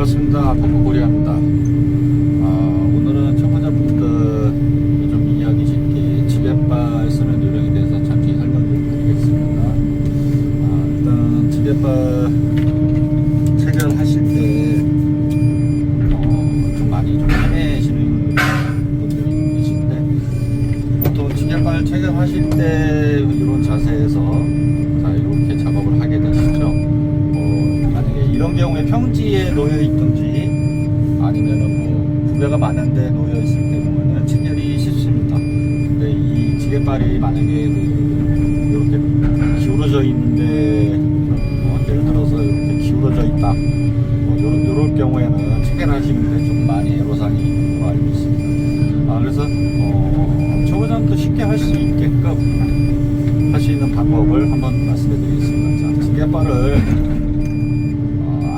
반갑습니다. 펌프코리아입니다. 오늘은 초보자분들 좀 이해하기 쉽게 지게발 쓰는 요령에 대해서 잠시 설명드리겠습니다. 일단 지게발 체결하실 때 좀 많이 좀 헤매시는 분들이 계신데, 보통 지게발 체결하실 때 이런 자세에서 자 이렇게 작업을 하게 되시죠. 이런 경우에 평지에 놓여 있든지 아니면은 뭐 구배가 많은데 놓여 있을 경우는 체결이 쉽습니다. 근데 이 지게발이 만약에 이렇게 기울어져 있는데 예를 들어서 이렇게 기울어져 있다, 요럴 경우에는 체결하시는데 좀 많이 애로사항이 있는 걸로 알고 있습니다. 그래서 초보자도 쉽게 할 수 있게끔 할 수 있는 방법을 한번 말씀해 드리겠습니다. 자, 지게발을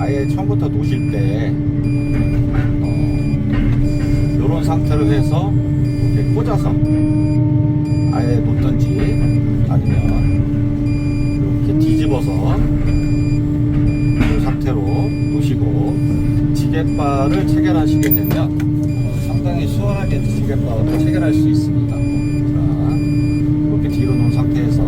아예 처음부터 놓으실 때 이런 상태로 해서 이렇게 꽂아서 아예 놓든지 아니면 이렇게 뒤집어서 이 상태로 놓으시고 지게발을 체결하시게 되면 상당히 수월하게 지게발을 체결할 수 있습니다. 자, 이렇게 뒤로 놓은 상태에서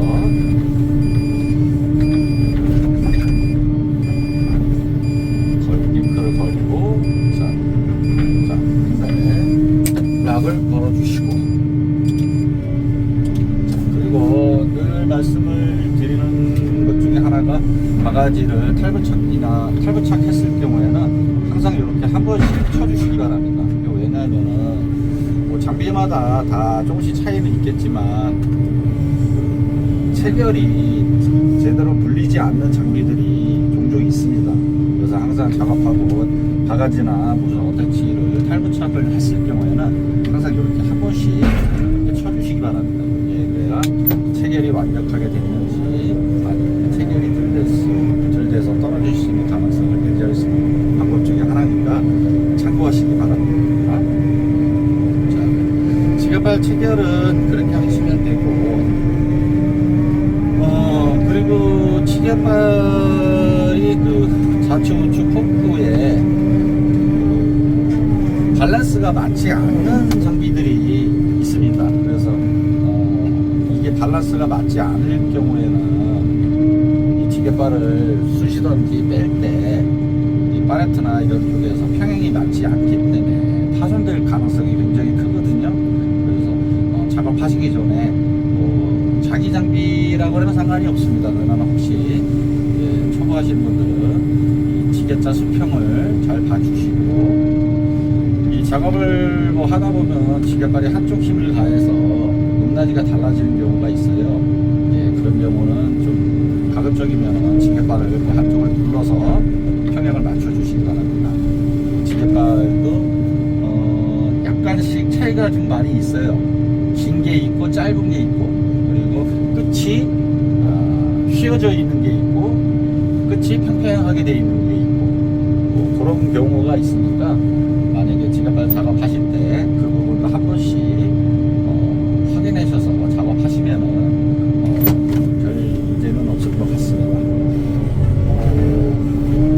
락을 걸어주시고, 그리고 늘 말씀을 드리는 것 중에 하나가 바가지를 탈부착했을 경우에는 항상 이렇게 한 번씩 쳐주시기 바랍니다. 왜냐하면은 뭐 장비마다 다 조금씩 차이는 있겠지만 체결이 제대로 불리지 않는 장비들이 종종 있습니다. 그래서 항상 작업하고 바가지나 무슨 어터치를 탈부착을 했을 경우에는 항상 이렇게 한 번씩 이렇게 쳐주시기 바랍니다. 그래야 체결이 완벽하게 됐는지 아니면 체결이 덜 돼서 떨어질 수 있는 가능성을 배제할 수 있는 방법 중에 하나니까 참고하시기 바랍니다. 자, 지게발 체결은 그렇게 하시면 되고, 그리고 지게발이 그 좌측 우측 펌프에 밸런스가 맞지 않는 장비들이 있습니다. 그래서 이게 밸런스가 맞지 않을 경우에는 이 지게발을 쑤시던지 뺄 때 이 파레트나 이런 쪽에서 평행이 맞지 않기 때문에 파손될 가능성이 굉장히 크거든요. 그래서 작업하시기 전에 자기 장비라고 하면 상관이 없습니다. 그러나 혹시 초보하시는 분들은 이 지게자 수평을 잘 봐주시고, 작업을 뭐 하다 보면 지게발이 한쪽 힘을 가해서 높낮이가 달라지는 경우가 있어요. 그런 경우는 좀 가급적이면 지게발을 뭐 한쪽을 눌러서 평형을 맞춰주시기 바랍니다. 지게발도 약간씩 차이가 좀 많이 있어요. 긴 게 있고 짧은 게 있고, 그리고 끝이 휘어져 있는 게 있고 끝이 평평하게 되어 있는 게 있고, 뭐 그런 경우가 있으니까 만약에 지게발 작업하실 때 그 부분을 한 번씩 확인하셔서 작업하시면은 별 문제는 없을 것 같습니다.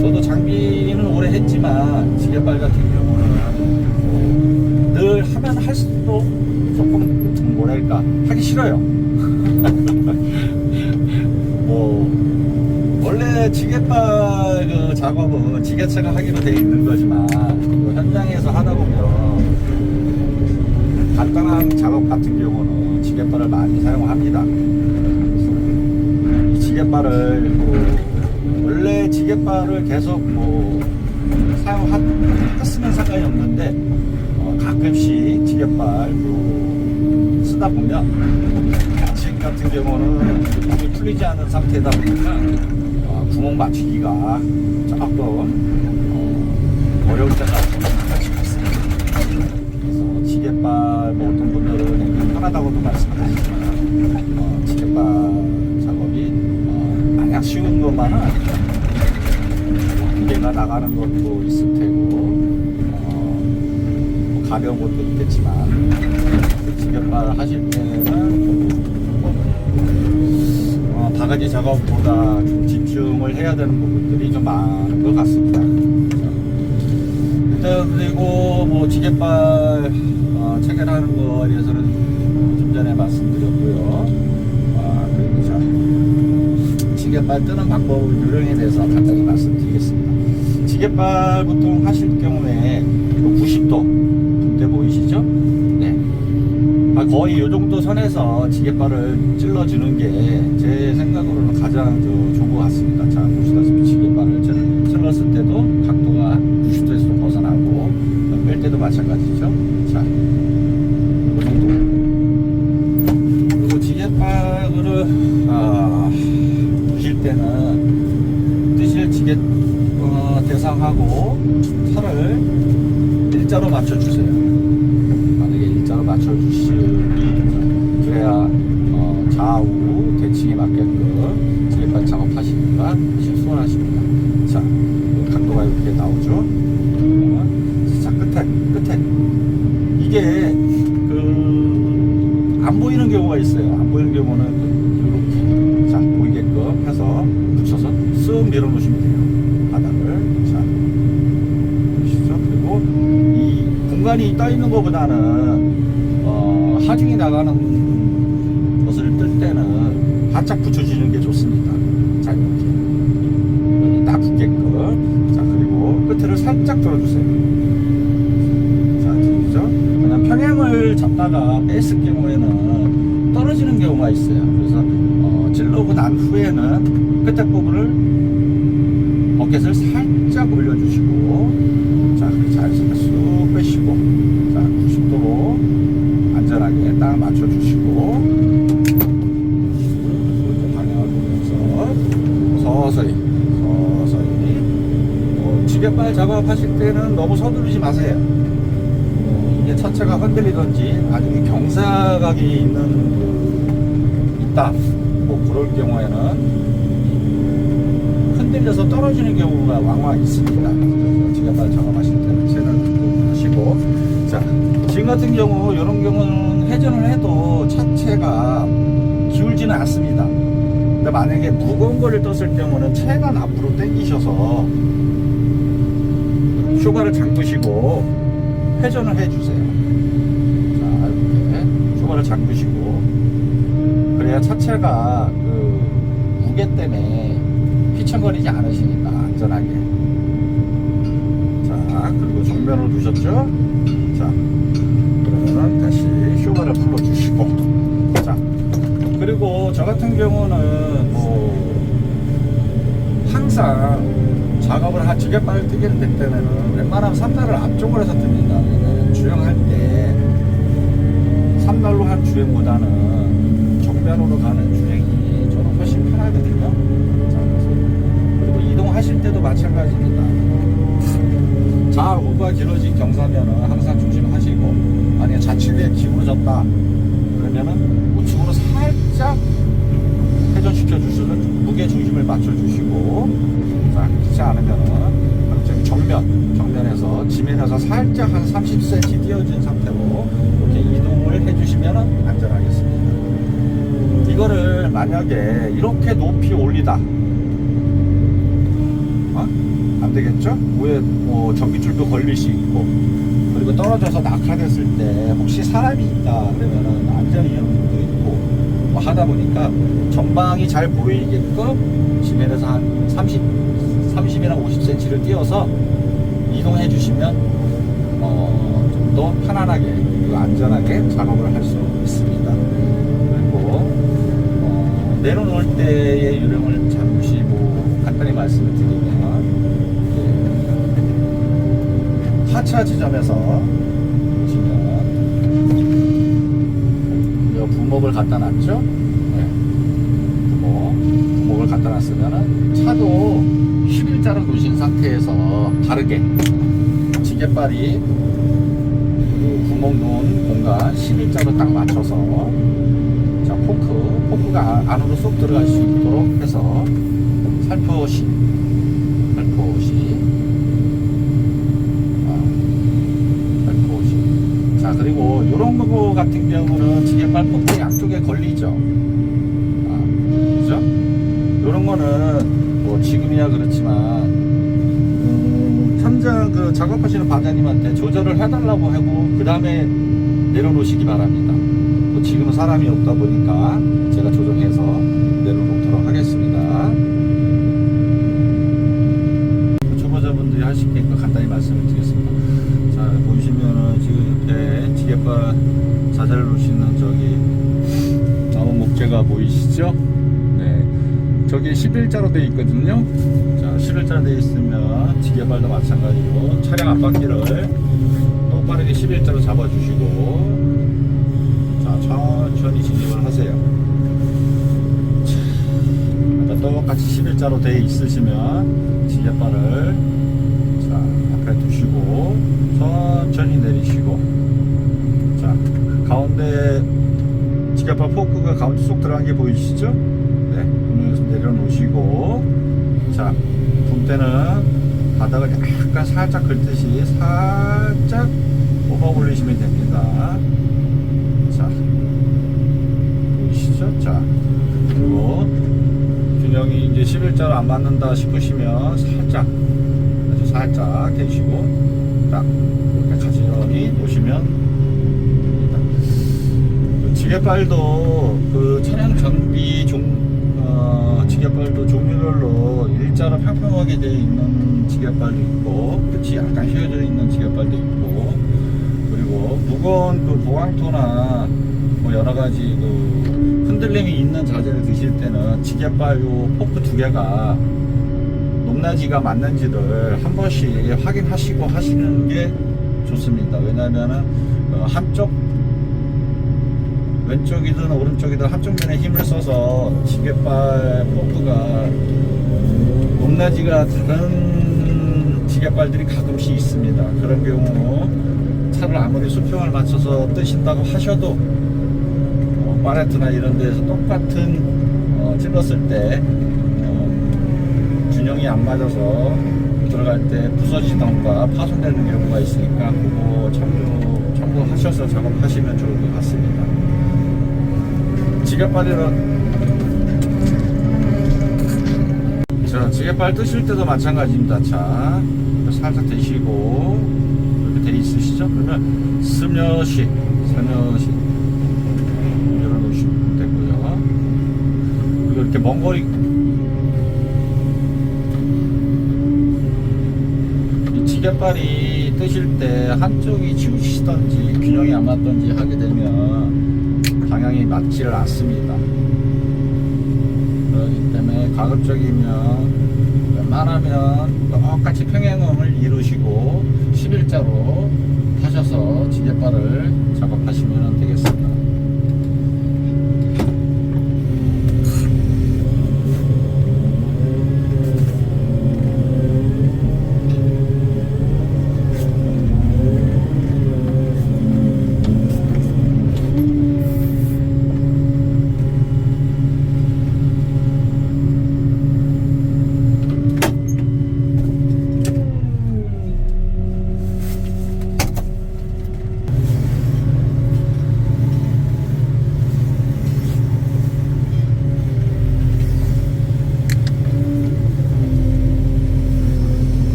저도 장비는 오래 했지만 지게발 같은 경우는 늘 하면 할수록 조금 뭐랄까 하기 싫어요. 원래 지게발 그 작업은 지게체가 하기로 되어 있는 거지만 현장에서 하다 보면 간단한 작업 같은 경우는 지게발을 많이 사용합니다. 이 지게발을 원래 지게발을 계속 사용했으면 상관이 없는데 가끔씩 지게발 쓰다 보면 지금 같은 경우는 몸이 풀리지 않은 상태다 보니까 구멍 맞추기가 조금 어려울 때가 있습니다. 그래서 지게발 어떤 분들은 편하다고도 말씀하시지만 지게발 작업이 마냥 쉬운 것만은 무게가 나가는 것도 있을 테고 가벼운 것도 있겠지만 지게발 하실 때는 바가지 작업보다 좀 집중을 해야 되는 부분들이 좀 많은 것 같습니다. 그리고 뭐 지게발 체결하는 거에 대해서는 좀 전에 말씀드렸고요. 그리고 자, 지게발 뜨는 방법 요령에 대해서 간단히 말씀드리겠습니다. 지게발 보통 하실 경우에 90도 분대 보이시죠? 네. 거의 이 정도 선에서 지게발을 찔러주는 게 제 생각으로는 가장 좋은 것 같습니다. 자, 보시다시피 지게발을 찔렀을 때도 각도가 90도에서 벗어나고 뺄 때도 마찬가지죠. 자, 이 정도. 그리고 지게발을 드실 때는 뜨실 지게 대상하고 살을 일자로 맞춰주세요. 만약에 일자로 맞춰주시면 그래야 좌우 대칭에 맞게끔 지게발 작업하시니까 수월하십니다. 자, 각도가 이렇게 나오죠. 자, 끝에 이게 안 보이는 경우가 있어요. 안 보이는 경우는 이렇게 자 보이게끔 해서 붙여서 쓱 밀어놓으시면 돼요. 바닥을. 자, 보시죠. 그리고 이 공간이 떠 있는 것보다는 하중이 나가는 것을 뜰 때는 바짝 붙여주는 게 좋습니다. 자, 이렇게 여기 딱 붙게끔. 자, 그리고 끝을 살짝 들어주세요. 자, 들리죠? 그냥 평행을 잡다가 뺐을 경우에는 떨어지는 경우가 있어요. 그래서 찔러고 난 후에는 끝에 부분을 어깨를 살짝 올려주시고, 자, 자연스럽게 쑥 빼시고, 자, 90도로 안전하게 딱 맞춰주시고, 방향을 보면서 서서히 지게발 작업하실 때는 너무 서두르지 마세요. 이게 차체가 흔들리든지 아니면 경사각이 있다 뭐 그럴 경우에는 흔들려서 떨어지는 경우가 왕왕 있습니다. 그래서 지게발 작업하실 때는 체를 하시고, 자, 지금 같은 경우 이런 경우는 회전을 해도 차체가 기울지는 않습니다. 근데 만약에 무거운 거를 떴을 경우는 체가 앞으로 당기셔서 쇼바를 잠그시고 회전을 해주세요. 자, 이렇게 쇼바를 잠그시고, 그래야 차체가 무게 때문에 휘청거리지 않으시니까 안전하게. 자, 그리고 정면으로 두셨죠? 자, 그러면 다시 쇼바를 풀어주시고, 자, 그리고 저 같은 경우는 뭐 항상 작업을 지게발을 뜨게 될 때는 웬만하면 3날을 앞쪽으로 해서 뜹니다. 왜냐면 주행할 때 3날로 한 주행보다는 정면으로 가는 주행이 저는 훨씬 편하거든요. 자, 그리고 이동하실 때도 마찬가지입니다. 좌우가 길어진 경사면은 항상 조심하시고, 만약에 좌측에 기울어졌다 그러면은 우측으로 살짝 회전시켜 주시는 무게 중심을 맞춰 주시고, 자, 그렇지 않으면은 정면에서 지면에서 살짝 한 30cm 띄어진 상태로 이렇게 이동을 해주시면 안전하겠습니다. 이거를 만약에 이렇게 높이 올리다, 안 되겠죠? 위에 뭐 전기줄도 걸릴 수 있고, 그리고 떨어져서 낙하됐을 때 혹시 사람이 있다 그러면은 안전위험도 있고 뭐 하다 보니까 전방이 잘 보이게끔 지면에서 한 30이나 50cm를 띄어서 이동해 주시면 좀 더 편안하게 그리고 안전하게 작업을 할 수 있습니다. 그리고 내려놓을 때의 요령을 잠시 간단히 말씀을 드리면, 하차 지점에서 보시면 부목을 갖다 놨죠? 네. 부목을 갖다 놨으면은 차도 11자로 놓으신 상태에서 바르게 지게발이 구멍 놓은 공간 11자로 딱 맞춰서, 자, 포크가 안으로 쏙 들어갈 수 있도록 해서 살포시 자, 그리고 이런 거 같은 경우는 지게발 포크 양쪽에 걸리죠. 그죠? 이런 거는 뭐 지금이야 그렇지만 천장 작업하시는 반장님한테 조절을 해달라고 하고 그 다음에 내려놓으시기 바랍니다. 뭐 지금은 사람이 없다 보니까 제가 조정해서 내려놓도록 하겠습니다. 초보자분들이 하시니까 간단히 말씀을 드리겠습니다. 자, 보시면은 지금 옆에 지게발 자재를 놓으시는 저기 나무 목재가 보이시죠? 네, 저기 11자로 되어 있거든요. 자, 11자로 되어 있으면 지게발도 마찬가지로 차량 앞바퀴를 똑바르게 11자로 잡아주시고, 자, 천천히 진입을 하세요. 자, 똑같이 11자로 되어 있으시면 지게발을 자, 앞에 두시고 천천히 내리시고, 자, 가운데 지게발 포크가 가운데 쏙 들어간 게 보이시죠? 네, 여기서 내려놓으시고, 자, 붐대는 바닥을 약간 살짝 긁듯이 살짝 뽑아 올리시면 됩니다. 자, 보이시죠? 자, 그리고 균형이 이제 11자로 안 맞는다 싶으시면 살짝, 아주 살짝 대시고 딱 이렇게 가지런히 놓으시면, 지게발도 그 차량 정비 지게발도 종류별로 일자로 평평하게 되어 있는 지게발도 있고, 끝이 약간 휘어져 있는 지게발도 있고, 그리고 무거운 그 보강토나 뭐 여러 가지 그 흔들림이 있는 자재를 드실 때는 지게발 요 포크 두 개가 높낮이가 맞는지를 한 번씩 확인하시고 하시는 게 좋습니다. 왜냐하면은 한쪽 왼쪽이든 오른쪽이든 한쪽 면에 힘을 써서 지게발 포크가 높낮이가 다른 지게발들이 가끔씩 있습니다. 그런 경우 차를 아무리 수평을 맞춰서 뜨신다고 하셔도 파레트나 이런 데서 똑같은 찔렀을 때 균형이 안 맞아서 들어갈 때 부서지던가 파손되는 경우가 있으니까 그거 참고하셔서 작업하시면 좋을 것 같습니다. 자, 지게발 뜨실 때도 마찬가지입니다. 자, 살짝 대시고 이렇게 돼 있으시죠? 그러면 스며시 열어놓으시면 되고요. 그리고 이렇게 먼 거리 이 지게발이 뜨실 때 한쪽이 치우치시던지 균형이 안 맞던지 하게 되면 방향이 맞지를 않습니다. 그렇기 때문에 가급적이면 웬만하면 똑같이 평행음을 이루시고 11자로 하셔서 지게발을 작업하시면 되겠습니다.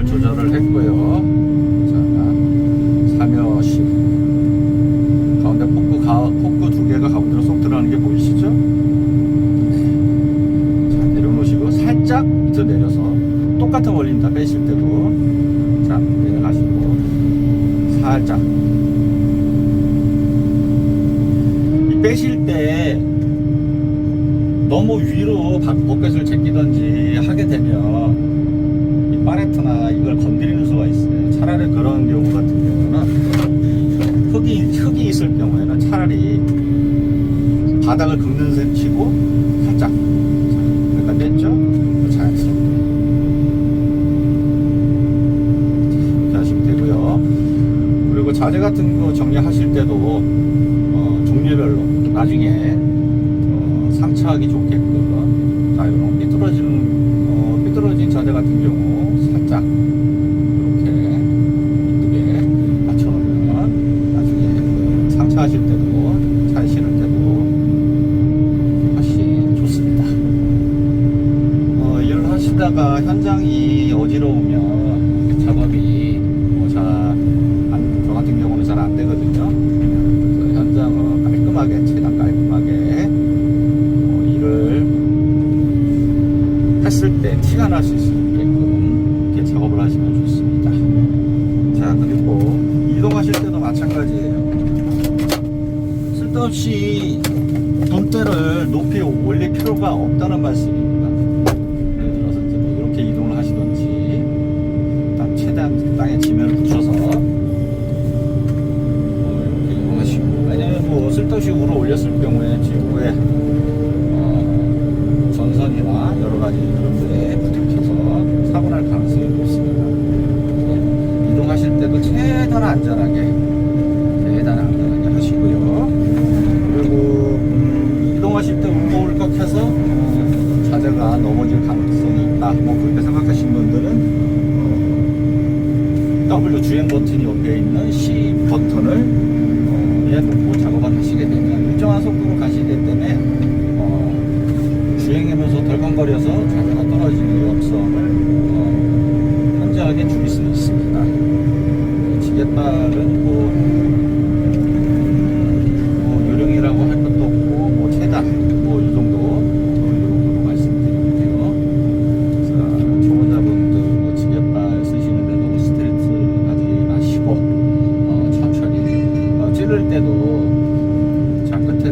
조절을 했고요. 자, 3여시 가운데 포크 두 개가 가운데로 쏙 들어가는 게 보이시죠? 자, 내려놓으시고 살짝 밑으로 내려서 똑같은 원리입니다. 빼실 때도 자, 내려가시고 살짝 빼실 때 너무 위로 버켓을 제끼던지 하게 되면 이 팔레트나 이걸 건드리는 수가 있어요. 차라리 그런 경우 같은 경우는 흙이 있을 경우에는 차라리 바닥을 긁는 셈 치고 살짝, 그러니까 뺐죠? 자연스럽게 이렇게 하시면 되고요. 그리고 자재 같은 거 정리하실 때도 종류별로 나중에 상처하기 좋게끔, 자, 이런 삐뚤어진 자재 같은 경우 살짝 이렇게 이쁘게 맞춰놓으면 나중에 상처하실 때도 잘 신을 때도 훨씬 좋습니다. 일을 하시다가 현장이 어지러우면 작업이 저 같은 경우는 잘 안 되거든요. 그래서 현장은 깔끔하게, 최대한 깔끔하게 일을 했을 때 티가 날 수 있게끔 이렇게 작업을 하시면 좋습니다. 자, 그리고 이동하실 때도 마찬가지예요. 쓸데없이 돈대를 높이 올릴 필요가 없다는 말씀입니다. 예를 들어서 이제 뭐 이렇게 이동을 하시던지, 일단 최대한 땅에 지면을 붙여서 이렇게 이동하시고, 왜냐면 뭐 쓸데없이 우로 올렸을 경우에 지구에 전선이나 여러 가지 그런데 부딪혀서 사고 날 가능성이 높습니다. 이동하실 때도 최대한 안전하게 하시고요. 그리고 이동하실 때 울컥울컥해서 자재가 넘어질 가능성이 있다, 뭐 그렇게 생각하시는 분들은 W 주행 버튼이 옆에 있는 C 버튼을 놓고 작업을 하시게 되면 일정한 속도로 가시기 때문에 주행하면서 덜컹거려서 자재가 떨어지는 위험성을 현저하게 줄일 수 있습니다. 지게발은 요령이라고 할 것도 없고, 뭐 최단 이 정도 말씀드리면 돼요. 그래서 초보자분들 지게발 쓰시는데 너무 스트레스 받지 마시고 천천히 찌를 때도 자, 끝에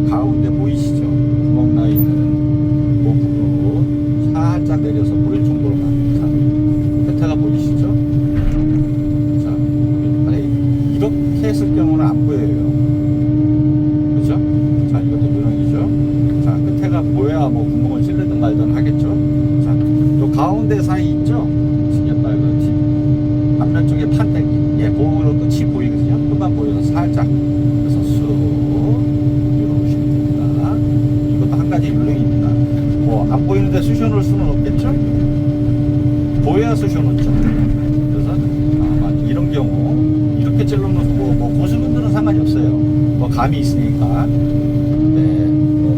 가운데 보이시죠? 구멍 나 있는 그 부분으로 살짝 내려서 보일 정도로만. 자, 끝에가 보이시죠? 자, 이렇게 했을 경우는 안 보여요. 그죠? 자, 이것도 요령이죠. 자, 끝에가 보여야 뭐 구멍을 찔르든 말든 하겠죠? 자, 요 가운데 사이 있죠? 지게발 앞면 쪽에 판때기. 그거로 끝이 보이거든요? 끝만 보여서 살짝. 그래서 쑥. 한 가지 요령입니다. 뭐 안 보이는데 쑤셔놓을 수는 없겠죠? 보여야 쑤셔놓죠. 그래서 이런 경우 이렇게 찔러놓고 뭐 고수분들은 상관이 없어요. 뭐 감이 있으니까.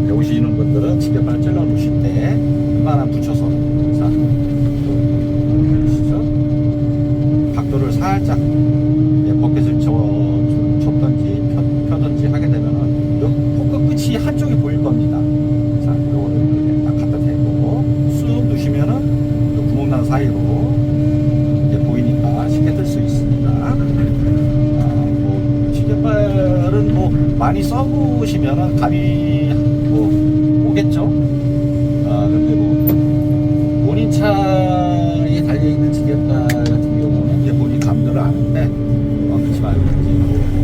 배우시는 분들은 지게발 찔러 놓으실 때 웬만하면 붙여서, 자, 보시죠? 각도를 살짝 버켓을 접던지 펴던지 하게 되면은 포크 끝이 한쪽이 보일 겁니다. 자, 요거를 이렇게 딱 갖다 대고 쑥 누시면은 구멍난 사이로 이제 보이니까 쉽게 뜰 수 있습니다. 지게발은 뭐 많이 써보시면은 감이 오겠죠. 근데 뭐 본인 차에 달려있는 지게발 같은 경우는 이제 본인 감들을 아는데 그렇지 말고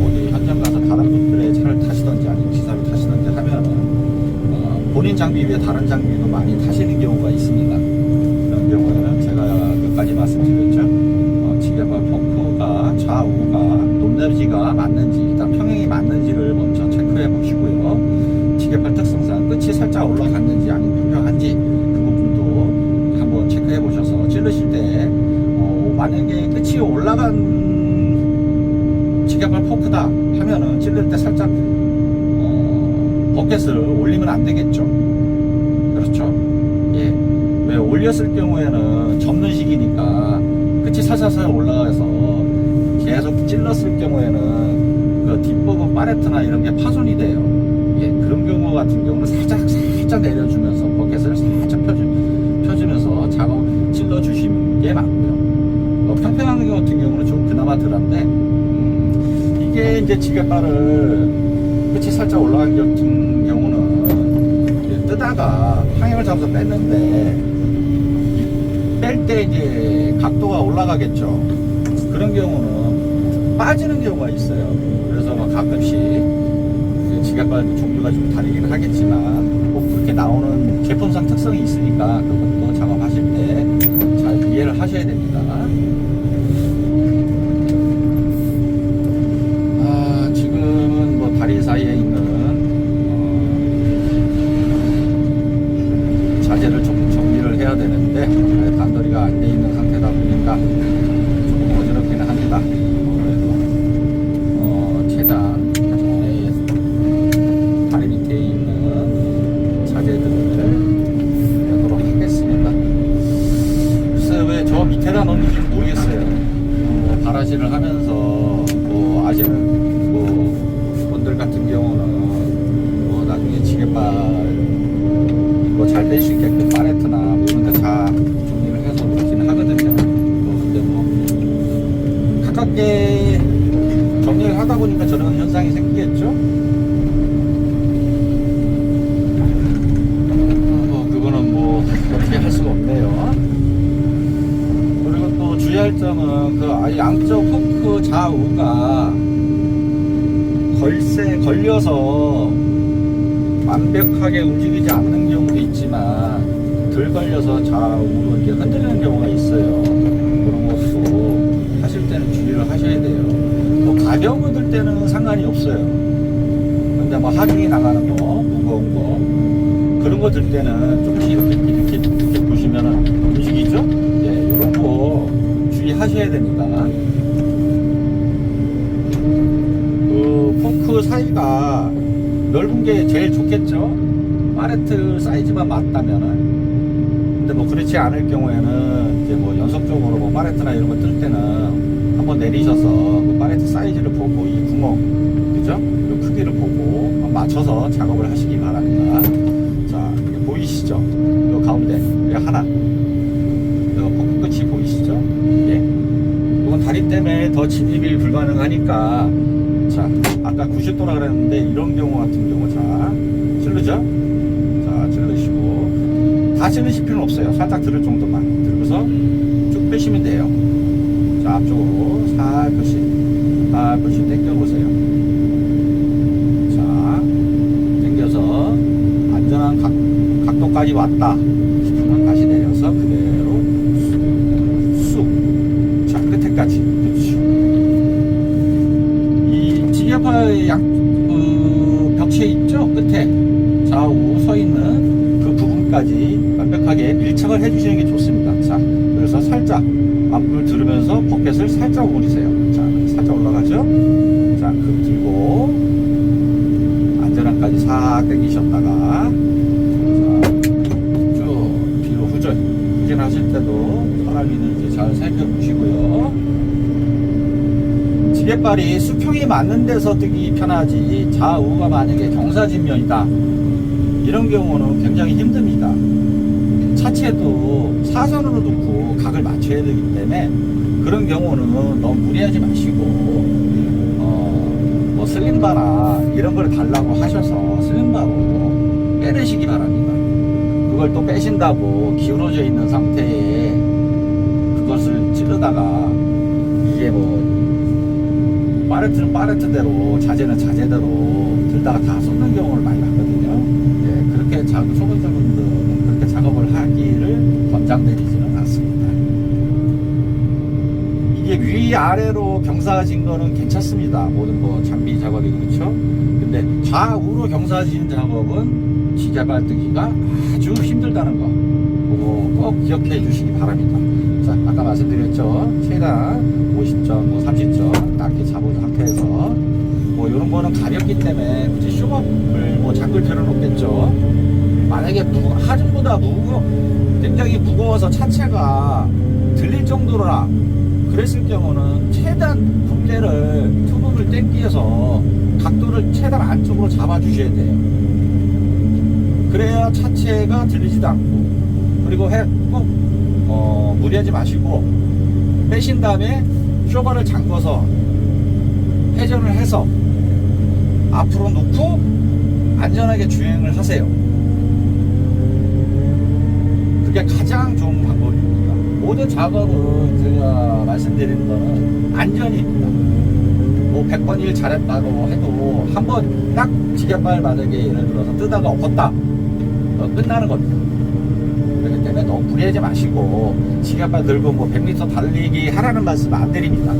어디 현장 가서 다른 분들의 차를 타시던지 아니면 기사를 타시던지 하면은 본인 장비 위에 다른 장비도 많이 타시는 경우가 있습니다. 그런 경우에는 제가 몇 가지 말씀드렸죠. 지게발 포크가 좌우가 높낮이가 맞는지, 일단 평행이 맞는지를 먼저 체크해 보시고요. 지게발 특성상 끝이 살짝 올라갔는지 아니면 평평한지 그 부분도 한번 체크해 보셔서 찌르실 때 만약에 끝이 올라간 지게발 포크다 하면은 찔릴 때 살짝 버켓을 올리면 안 되겠죠. 그렇죠? 예. 왜 올렸을 경우에는 접는 시기니까 끝이 살살살 올라가서 계속 찔렀을 경우에는 그 뒷부분 팔레트나 이런 게 파손이 돼요. 예. 그런 경우 같은 경우는 살짝 내려주면서 버켓을 살짝 펴주면서 작업 이게 이제 지게발을 끝이 살짝 올라간 같은 경우는 이제 뜨다가 방향을 잡아서 뺐는데 뺄 때 이제 각도가 올라가겠죠. 그런 경우는 빠지는 경우가 있어요. 그래서 뭐 가끔씩 지게발 종류가 좀 다르긴 하겠지만 꼭 그렇게 나오는 제품상 특성이 있으니까 그것도 작업하실 때 잘 이해를 하셔야 됩니다. 지금은 뭐 다리 사이에 있는 자재를 좀 정리를 해야 되는데 단도리가 안 돼 있는 상태다 보니까 조금 어지럽기는 합니다. 그래도 최대한 다리 밑에 있는 자재들을 내도록 하겠습니다. 글쎄 왜 저 밑에다 넣는지 모르겠어요. 바라지를 하면서 뭐 아시는 분들 같은 경우는 뭐 나중에 지게발 잘 뺄 수 있게끔 파레트나 뭐 이런 데 다 정리를 해서 놓기는 하거든요. 근데 뭐 가깝게 정리를 하다 보니까 저런 현상이 생기겠죠. 그거는 뭐 어떻게 할 수가 없네요. 그리고 또 주의할 점은 그 양쪽 펑크 좌우가 걸려서 완벽하게 움직이지 않는 경우도 있지만 덜 걸려서 좌우로 이렇게 흔들리는 경우가 있어요. 그런 것도 하실 때는 주의를 하셔야 돼요. 뭐 가벼운 거 들 때는 상관이 없어요. 근데 뭐 하중이 나가는 거, 무거운 거 그런 거 들 때는 조금씩 이렇게 보시면은 움직이죠? 예, 이런 거 주의하셔야 됩니다. 그 펑크 사이가 넓은 게 제일 좋겠죠. 파레트 사이즈만 맞다면은. 근데 뭐 그렇지 않을 경우에는 이제 뭐 연속적으로 뭐 파레트나 이런 거 뜰 때는 한번 내리셔서 그 파레트 사이즈를 보고 이 구멍, 그죠? 이 크기를 보고 맞춰서 작업을 하시기 바랍니다. 자, 보이시죠? 요 가운데 요 하나, 요 펑크 끝이 보이시죠? 예. 이건 다리 때문에 더 진입이 불가능하니까. 자, 아까 90도라 그랬는데 이런 경우 같은 경우 자 찌르죠? 자, 찌르시고 다 찌르실 필요는 없어요. 살짝 들을 정도만 들고서 쭉 빼시면 돼요. 자, 앞쪽으로 살것이 당겨보세요. 자, 당겨서 안전한 각도까지 왔다 싶으면 다시 내려서 그대로 쑥. 자, 끝에까지. 그렇죠. 지게발 벽체 있죠? 끝에 좌우 서 있는 그 부분까지 완벽하게 밀착을 해주시는 게 좋습니다. 자, 그래서 살짝 앞을 들으면서 버켓을 살짝 올리세요. 자, 살짝 올라가죠? 자, 그 들고 안전함까지 싹 당기셨다가 쭉 뒤로 후진하실 때도 사람이는 이제 잘 살펴보시고요. 지게발이 수평이 맞는 데서 뜨기 편하지 좌우가 만약에 경사진면이다 이런 경우는 굉장히 힘듭니다. 차체도 사선으로 놓고 각을 맞춰야 되기 때문에 그런 경우는 너무 무리하지 마시고 뭐 슬림바나 이런 걸 달라고 하셔서 슬림바로 빼내시기 바랍니다. 그걸 또 빼신다고 기울어져 있는 상태에 그것을 찌르다가 이게 뭐 파레트는 파레트대로 자재는 자재대로 들다가 다 쏟는 경우를 많이 봤거든요. 예, 그렇게 초보자분들은 그렇게 작업을 하기를 권장드리지는 않습니다. 이게 위아래로 경사진 거는 괜찮습니다. 모든 뭐 장비 작업이 그렇죠. 근데 좌우로 경사진 작업은 지게발 뜨기가 아주 힘들다는 거 그거 꼭 기억해 주시기 바랍니다. 자, 아까 말씀드렸죠. 최대한 50점, 뭐 30점 낮게 잡은 상태에서 뭐 이런 거는 가볍기 때문에 굳이 쇼업을 뭐 잠글 필요는 없겠죠. 만약에 하중보다 굉장히 무거워서 차체가 들릴 정도라 그랬을 경우는 최대한 붕대를 투복을 당겨서 각도를 최대한 안쪽으로 잡아 주셔야 돼요. 그래야 차체가 들리지도 않고 그리고 꼭 무리하지 마시고 빼신 다음에 쇼바를 잠궈서 회전을 해서 앞으로 놓고 안전하게 주행을 하세요. 그게 가장 좋은 방법입니다. 모든 작업은 제가 말씀드리는 거는 안전입니다. 뭐 100번 일 잘했다고 해도 한 번 딱 지게발 바닥에 예를 들어서 뜨다가 엎었다, 끝나는 겁니다. 그렇기 때문에 너무 무리하지 마시고 지게발 들고 뭐 100m 달리기 하라는 말씀 안 드립니다.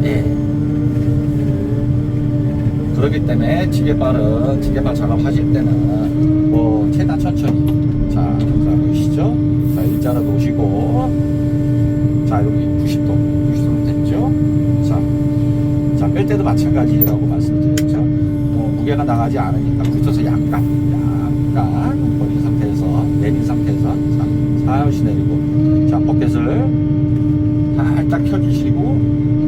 예. 그렇기 때문에 지게발 작업하실 때는 뭐 최대한 천천히, 자 보시죠. 자 일자로 놓으시고, 자 여기 90도 됐죠. 자 뺄 때도 마찬가지라고 말씀드렸죠. 무게가 나가지 않으니까 붙여서 약간 버린 상태에서, 내린 상태에서 살살 내리고, 자 버켓을 살짝 켜주시고,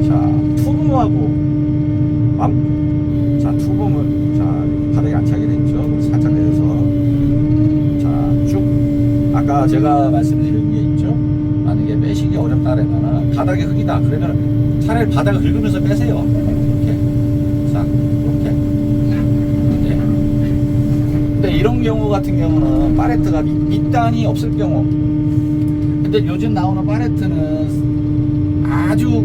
자 투구하고 투범을, 자 바닥에 안 차게 됐죠. 살짝 내려서, 자 쭉, 아까 제가 말씀드린 게 있죠. 만약에 빼시기 어렵다라면 바닥에 흙이다 그러면 차라리 바닥을 긁으면서 빼세요. 이렇게, 자 이렇게. 예. 근데 이런 경우 같은 경우는 팔레트가 밑단이 없을 경우, 근데 요즘 나오는 팔레트는 아주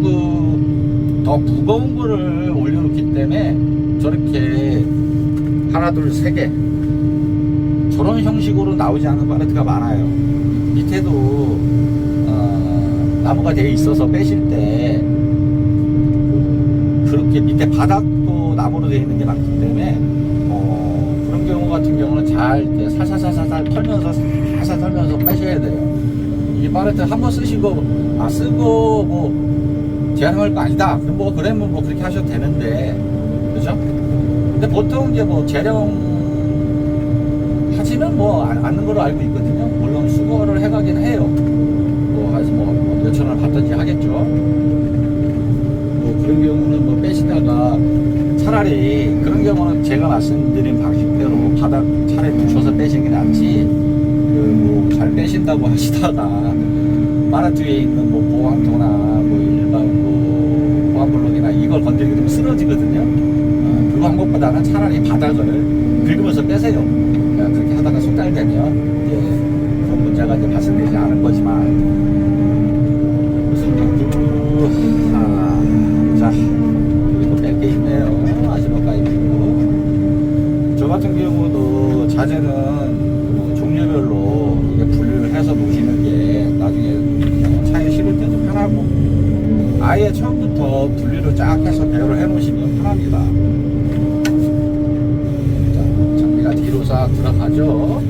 더 무거운 거를 올려놓기 때문에 저렇게 하나 둘 세 개 저런 형식으로 나오지 않은 팔레트가 많아요. 밑에도 나무가 되어 있어서 빼실 때 그렇게 밑에 바닥도 나무로 되어 있는 게 많기 때문에 그런 경우 같은 경우는 잘 이렇게 살살살살 털면서 살살 털면서 빼셔야 돼요. 이 팔레트 한번 쓰시고 쓰고 뭐 제한할 거 아니다, 그럼 그러면 그렇게 하셔도 되는데, 그죠? 근데 보통 이제 재령 하지는 않는 걸로 알고 있거든요. 물론 수거를 해가긴 해요. 아직 몇천 원 받든지 하겠죠. 그런 경우는 빼시다가 차라리, 그런 경우는 제가 말씀드린 방식대로 바닥 차라리 붙여서 빼시는 게 낫지, 잘 빼신다고 하시다가 팔레트 위에 있는 보안토나 일반 보안블록이나 이걸 건드리게 되면 쓰러지거든요. 그 방법보다는 차라리 바닥을 긁으면서 빼세요. 그렇게 하다가 속달되면 그런 문제가 이제 발생되지 않은 거지만, 자 여기 또 뺄 게 있네요. 아시마가 있고, 저 같은 경우도 자재는 종류별로 이게 분류를 해서 놓으시는 게 나중에 차에 실을 때도 편하고, 아예 처음부터 분류를 쫙 해서 배열을 해 놓으시면 편합니다. 자, 장비가 뒤로 싹 들어가죠.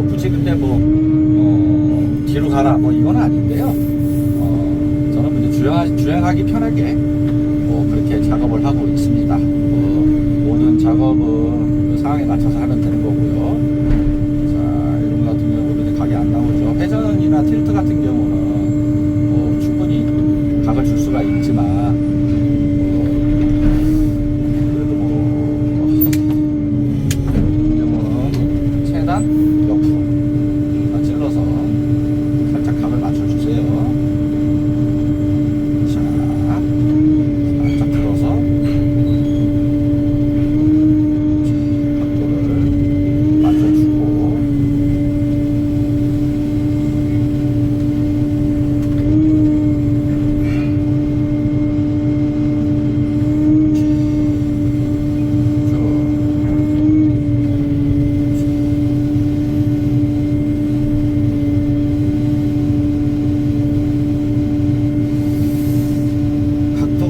굳이 근데 뒤로 가라 이건 아닌데요. 저는 이제 주행하기 편하게 그렇게 작업을 하고 있습니다. 모든 작업은 그 상황에 맞춰서 하면 되는 거고요. 자, 이런 거 같은 경우도 이제 각이 안 나오죠. 회전이나 틸트 같은 경우는 충분히 각을 줄 수가 있지만, 그래도 이 경우는 최대한 옆으로 찔러서 살짝 각을 맞춰주세요. 자, 살짝 들어서 각도를 맞춰주고,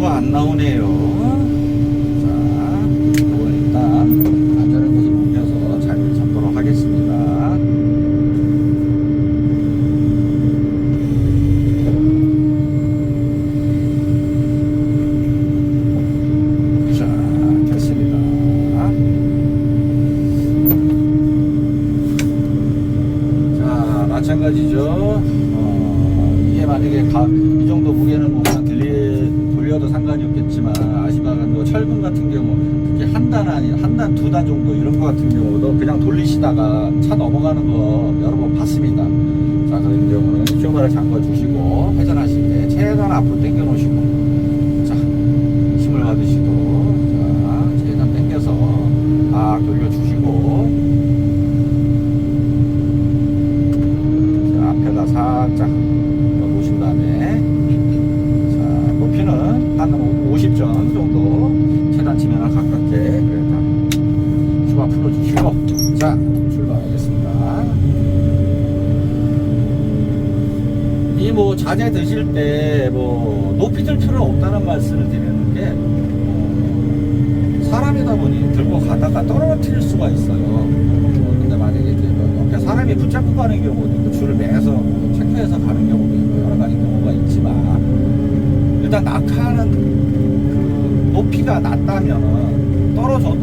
안 나오네요. 자, 이걸 일단 안전한 곳으로 옮겨서 자리를 잡도록 하겠습니다. 자, 됐습니다. 자, 마찬가지죠. 이게 만약에 이 정도 무게는 그냥 돌려도 상관이 없겠지만, 아시바간도 철근 같은 경우 특히 한 단, 두 단 정도 이런 거 같은 경우도 그냥 돌리시다가 차 넘어가는 거 여러 번 봤습니다. 자, 그런 경우는 쇼바를 잠궈 주시고 회전하실 때 최대한 앞으로 당겨 놓으시고, 받으시도록 자 최대한 당겨서 막 돌려주시고 자 앞에다 살짝 놓으신 다음에 자 높이는 한 50점 정도 최단 지면을 가깝게 슈바 풀어주시고 자 출발하겠습니다. 이 뭐 자재 드실 때 뭐 높이 들 필요는 없다는 말씀을 드리는 게 사람이다 보니 들고 가다가 떨어뜨릴 수가 있어요. 근데 만약에 이제 옆에 사람이 붙잡고 가는 경우도 있고 줄을 매서 체크해서 가는 경우도 있고 여러 가지 경우가 있지만 일단 낙하는 그 높이가 낮다면 떨어져도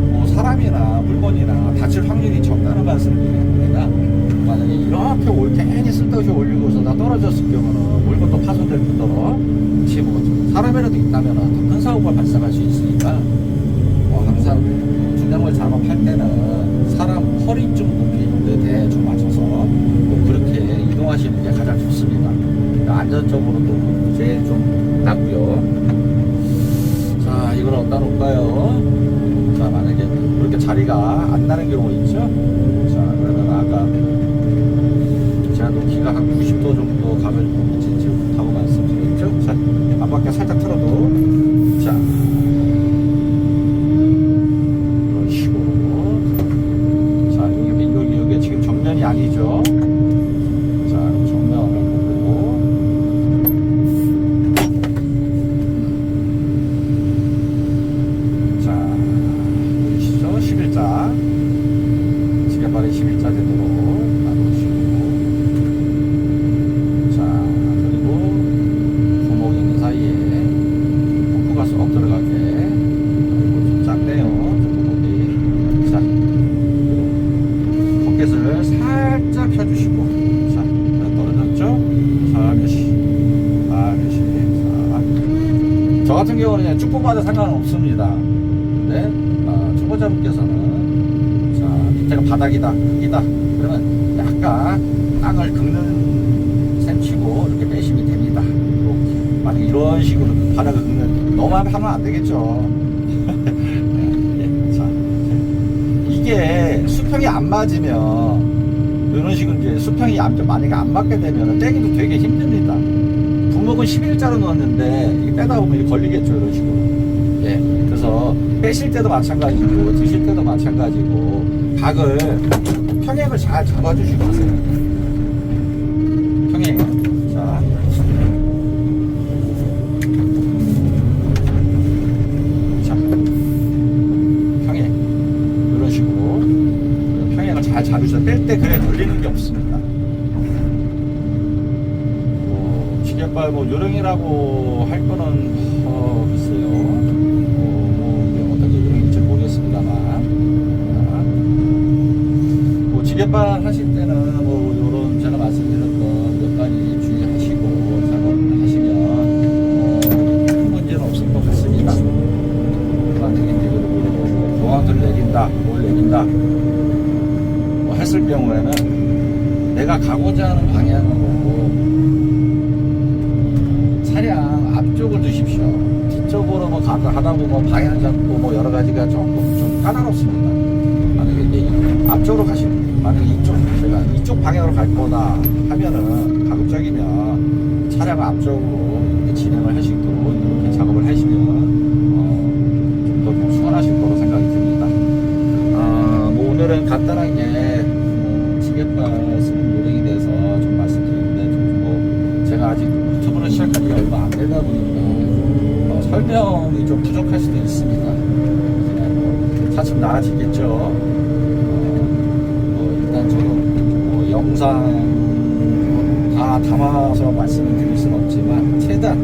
뭐 사람이나 물건이나 다칠 확률이 적다는 말씀을 드립니다. 만약에 이렇게 괜히 쓸데없이 올리고서 다 떨어졌을 경우는 물건도 파손될 뿐더러 혹시 뭐 사람이라도 있다면 더 큰 사고가 발생할 수 있으니까 항상 중량물 작업할 때는 사람 허리쯤 높이에 대충 맞춰서 그렇게 이동하시는 게 가장 좋습니다. 안전적으로도 제일 좀 낫고요. 자 이걸 어디다 놓을까요? 자 만약에 그렇게 자리가 안 나는 경우 있죠? 자 그러면 아까 제가 높이가 한 90도 정도 가면 미치지 못하고 말씀드렸죠? 자 앞바퀴 살짝 틀어도 자 이런 식으로 자 여기 지금 정면이 아니죠? 자 정면을 보고 자 보이시죠? 11자 지게발이 11자 되도록 쏙 들어가게 그리고 좀 작네요. 자 포켓을 살짝 펴주시고 자 떨어졌죠? 살며시 자, 저 같은 경우는 쭉 뽑아도 상관없습니다. 근데 초보자분께서는 자 밑에가 바닥이다 크기다 그러면 약간 땅을 긁는 셈치고 이렇게 빼시면 됩니다. 이렇게 만약 이런 식으로 바닥을 긁는 너무 하면 안 되겠죠. 자, 이게 수평이 안 맞으면 이런 식으로 이제 수평이 만약에 안 맞게 되면 떼기도 되게 힘듭니다. 부목은 11자로 넣었는데 이게 빼다 보면 걸리겠죠 이런 식으로. 예, 그래서 빼실 때도 마찬가지고 드실 때도 마찬가지고 각을 평행을 잘 잡아주시고 하세요. 평행. 자. 잘 잡으셔서 뺄 때 그래 걸리는 게 없습니다. 지게발 요령이라고 할 거는 글쎄요. 어떤 요령인지 모르겠습니다만 지게발 하실 때는 요런 제가 말씀드렸던 몇 가지 주의하시고 작업하시면 큰 문제는 없을 것 같습니다. 만약에 이제 보강을 내린다, 뭘 내린다 했을 경우에는 내가 가고자 하는 방향으로 차량 앞쪽을 두십시오. 뒤쪽으로 하다 보면 방향 잡고 여러 가지가 조금 좀 까다롭습니다. 만약에 이제 앞쪽으로 가시면 만약에 제가 이쪽 방향으로 갈 거다 하면은 가급적이면 차량 앞쪽으로 이렇게 진행을 하시도록 이렇게 작업을 하시면 좀 더 수월하실 거로 생각이 듭니다. 오늘은 간단하게 지게발 쓰는 요령에 대해서 좀 말씀드리는데 제가 아직 유튜브를 시작한 지 얼마 안 되다 보니까 설명이 좀 부족할 수도 있습니다. 차츰 나아지겠죠. 일단 저는 영상 다 담아서 말씀을 드릴 수는 없지만 최대한